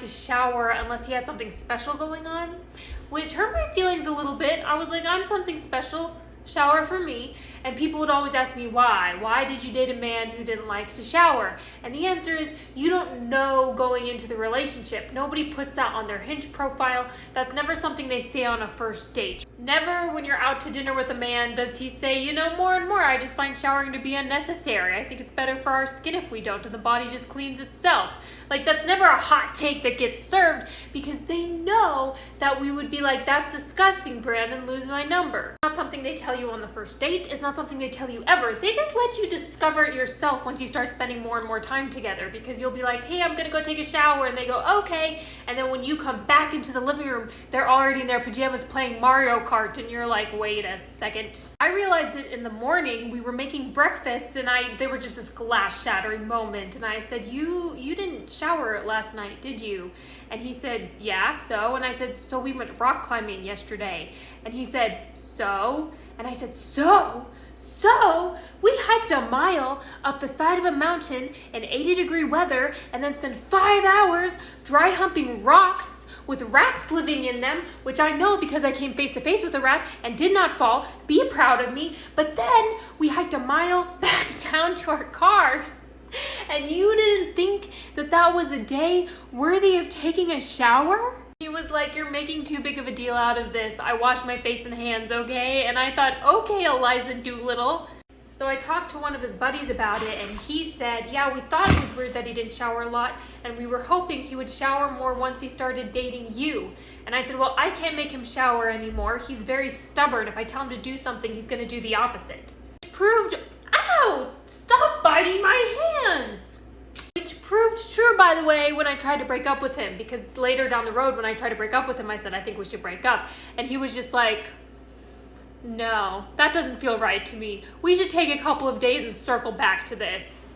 to shower unless he had something special going on, which hurt my feelings a little bit. I was like, I'm something special, shower for me. And people would always ask me why. Why did you date a man who didn't like to shower? And the answer is, you don't know going into the relationship. Nobody puts that on their Hinge profile. That's never something they say on a first date. Never when you're out to dinner with a man does he say, you know, more and more, I just find showering to be unnecessary. I think it's better for our skin if we don't, and the body just cleans itself. Like, that's never a hot take that gets served, because they know that we would be like, that's disgusting, Brandon, lose my number. Not something they tell you on the first date. It's not something they tell you ever. They just let you discover it yourself once you start spending more and more time together, because you'll be like, hey, I'm gonna go take a shower, and they go, okay. And then when you come back into the living room, they're already in their pajamas playing Mario Kart, and you're like, wait a second. I realized it in the morning. We were making breakfast, and there was just this glass shattering moment, and I said, you didn't shower last night, did you? And he said, yeah, so? And I said, so we went rock climbing yesterday. And he said, so? And I said, so we hiked a mile up the side of a mountain in 80-degree weather, and then spent 5 hours dry humping rocks with rats living in them, which I know because I came face to face with a rat and did not fall. Be proud of me. But then we hiked a mile back down to our cars. And you didn't think that that was a day worthy of taking a shower? He was like, you're making too big of a deal out of this. I washed my face and hands, okay? And I thought, okay, Eliza Doolittle. So I talked to one of his buddies about it, and he said, yeah, we thought it was weird that he didn't shower a lot, and we were hoping he would shower more once he started dating you. And I said, well, I can't make him shower anymore. He's very stubborn. If I tell him to do something, he's gonna do the opposite. It proved, ow, stop biting my hands. Which proved true, by the way, when I tried to break up with him, because later down the road when I tried to break up with him, I said, I think we should break up. And he was just like, no, that doesn't feel right to me. We should take a couple of days and circle back to this.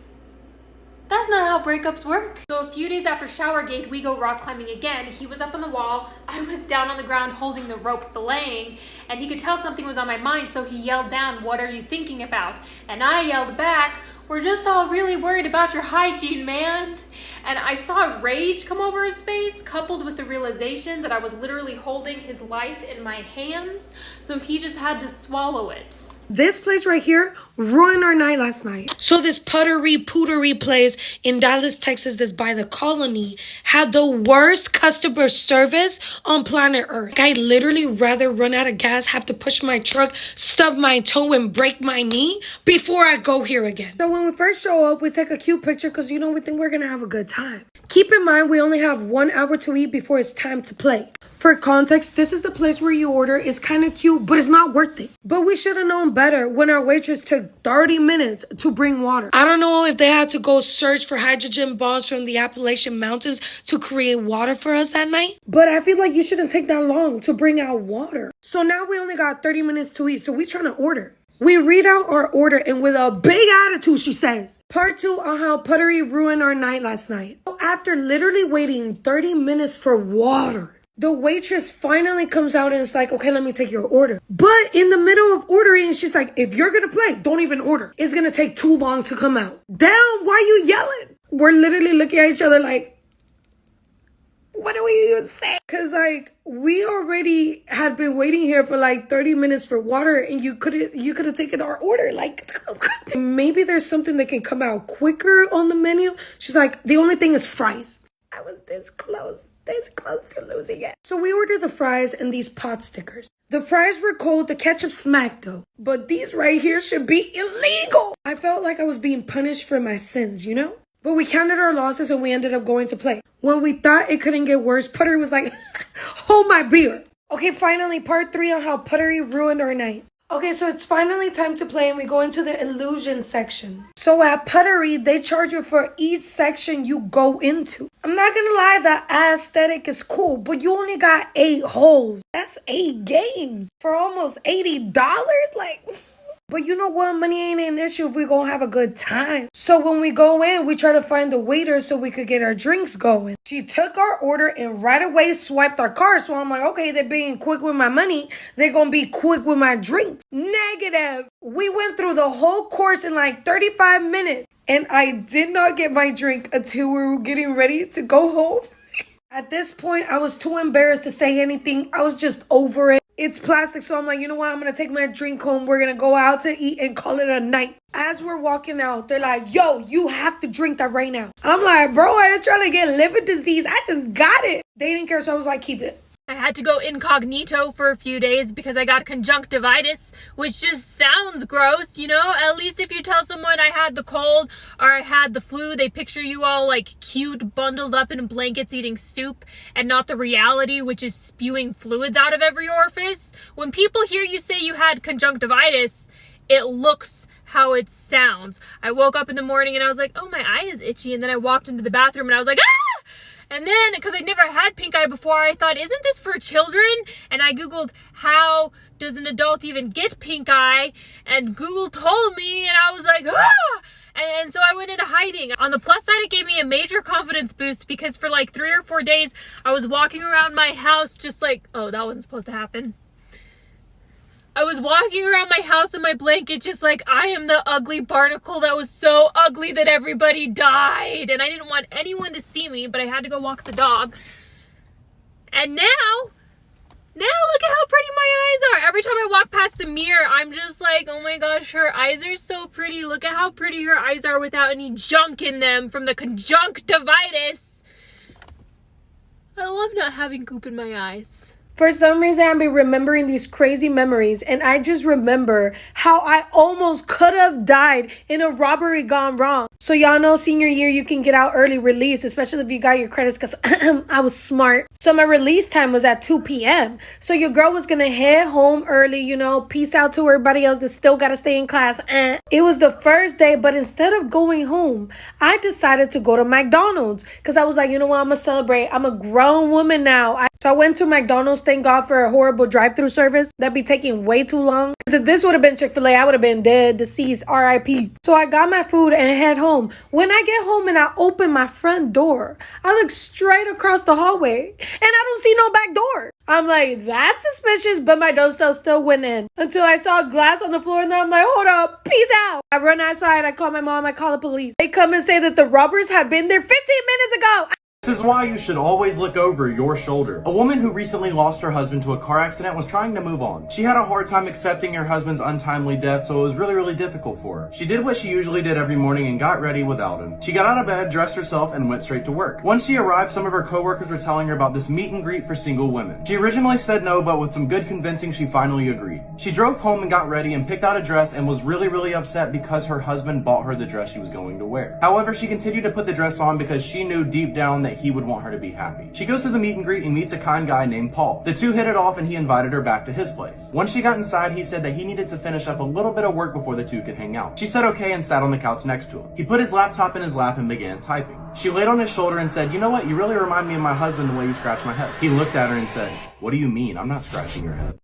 That's not how breakups work. So a few days after Showergate, we go rock climbing again. He was up on the wall. I was down on the ground holding the rope belaying, and he could tell something was on my mind, so he yelled down, what are you thinking about? And I yelled back, we're just all really worried about your hygiene, man. And I saw rage come over his face, coupled with the realization that I was literally holding his life in my hands, so he just had to swallow it. This place right here ruined our night last night. So this pootery place in Dallas, Texas, that's by the Colony, had the worst customer service on planet Earth. I literally rather run out of gas, have to push my truck, stub my toe, and break my knee before I go here again. So when we first show up, we take a cute picture because, you know, we think we're going to have a good time. Keep in mind, we only have 1 hour to eat before it's time to play. For context, this is the place where you order. It's kind of cute, but it's not worth it. But we should have known better when our waitress took 30 minutes to bring water. I don't know if they had to go search for hydrogen bombs from the Appalachian Mountains to create water for us that night, but I feel like you shouldn't take that long to bring out water. So now we only got 30 minutes to eat, so we trying to order. We read out our order, and with a big attitude, she says, part 2 on how puttery ruined our night last night. So after literally waiting 30 minutes for water, the waitress finally comes out and is like, okay, let me take your order. But in the middle of ordering, she's like, if you're gonna play, don't even order. It's gonna take too long to come out. Damn, why you yelling? We're literally looking at each other like, what do we even say? Cause like, we already had been waiting here for like 30 minutes for water, and you could have taken our order. Like, maybe there's something that can come out quicker on the menu. She's like, the only thing is fries. I was this close to losing it. So we ordered the fries and these pot stickers. The fries were cold, the ketchup smacked though. But these right here should be illegal. I felt like I was being punished for my sins, you know? But we counted our losses and we ended up going to play. When we thought it couldn't get worse, Puttery was like, hold my beer. Okay, finally, part 3 on how Puttery ruined our night. Okay, so it's finally time to play, and we go into the illusion section. So at Puttery, they charge you for each section you go into. I'm not gonna lie, the aesthetic is cool, but you only got 8 holes. That's 8 games for almost $80. Like, but you know what? Money ain't an issue if we gonna have a good time. So when we go in, we try to find the waiter so we could get our drinks going. She took our order and right away swiped our card. So I'm like, okay, they're being quick with my money. They're gonna be quick with my drinks. Negative. We went through the whole course in like 35 minutes. And I did not get my drink until we were getting ready to go home. At this point, I was too embarrassed to say anything. I was just over it. It's plastic, so I'm like, you know what? I'm gonna take my drink home. We're gonna go out to eat and call it a night. As we're walking out, they're like, yo, you have to drink that right now. I'm like, bro, I ain't trying to get liver disease. I just got it. They didn't care, so I was like, keep it. I had to go incognito for a few days because I got conjunctivitis, which just sounds gross, you know? At least if you tell someone I had the cold or I had the flu, they picture you all like cute, bundled up in blankets eating soup, and not the reality, which is spewing fluids out of every orifice. When people hear you say you had conjunctivitis, it looks how it sounds. I woke up in the morning and I was like, oh, my eye is itchy. And then I walked into the bathroom and I was like, ah! And then, because I never had pink eye before, I thought, isn't this for children? And I Googled, how does an adult even get pink eye? And Google told me, and I was like, ah! And so I went into hiding. On the plus side, it gave me a major confidence boost because for like 3 or 4 days, I was walking around my house just like, oh, that wasn't supposed to happen. I was walking around my house in my blanket just like, I am the ugly barnacle that was so ugly that everybody died. And I didn't want anyone to see me, but I had to go walk the dog. And now look at how pretty my eyes are. Every time I walk past the mirror, I'm just like, oh my gosh, her eyes are so pretty. Look at how pretty her eyes are without any junk in them from the conjunctivitis. I love not having goop in my eyes. For some reason, I've been remembering these crazy memories, and I just remember how I almost could have died in a robbery gone wrong. So y'all know senior year, you can get out early release, especially if you got your credits, because I was smart. So my release time was at 2 p.m. So your girl was going to head home early, you know, peace out to everybody else that still got to stay in class. It was the first day, but instead of going home, I decided to go to McDonald's because I was like, you know what, I'm going to celebrate. I'm a grown woman now. So I went to McDonald's, thank God for a horrible drive-through service. That'd be taking way too long. Because if this would have been Chick-fil-A, I would have been dead, deceased, R.I.P. So I got my food and head home. When I get home and I open my front door, I look straight across the hallway and I don't see no back door. I'm like, that's suspicious, but my door still went in. Until I saw glass on the floor and then I'm like, hold up, peace out. I run outside, I call my mom, I call the police. They come and say that the robbers had been there 15 minutes ago. This is why you should always look over your shoulder. A woman who recently lost her husband to a car accident was trying to move on. She had a hard time accepting her husband's untimely death, so it was really difficult for her. She did what she usually did every morning and got ready without him. She got out of bed, dressed herself, and went straight to work. Once she arrived, some of her coworkers were telling her about this meet and greet for single women. She originally said no, but with some good convincing, she finally agreed. She drove home and got ready and picked out a dress and was really upset because her husband bought her the dress she was going to wear. However, she continued to put the dress on because she knew deep down that he would want her to be happy. She goes to the meet and greet and meets a kind guy named Paul. The two hit it off and he invited her back to his place. Once she got inside, he said that he needed to finish up a little bit of work before the two could hang out. She said okay and sat on the couch next to him. He put his laptop in his lap and began typing. She laid on his shoulder and said, you know what, you really remind me of my husband the way you scratch my head. He looked at her and said, what do you mean? I'm not scratching your head.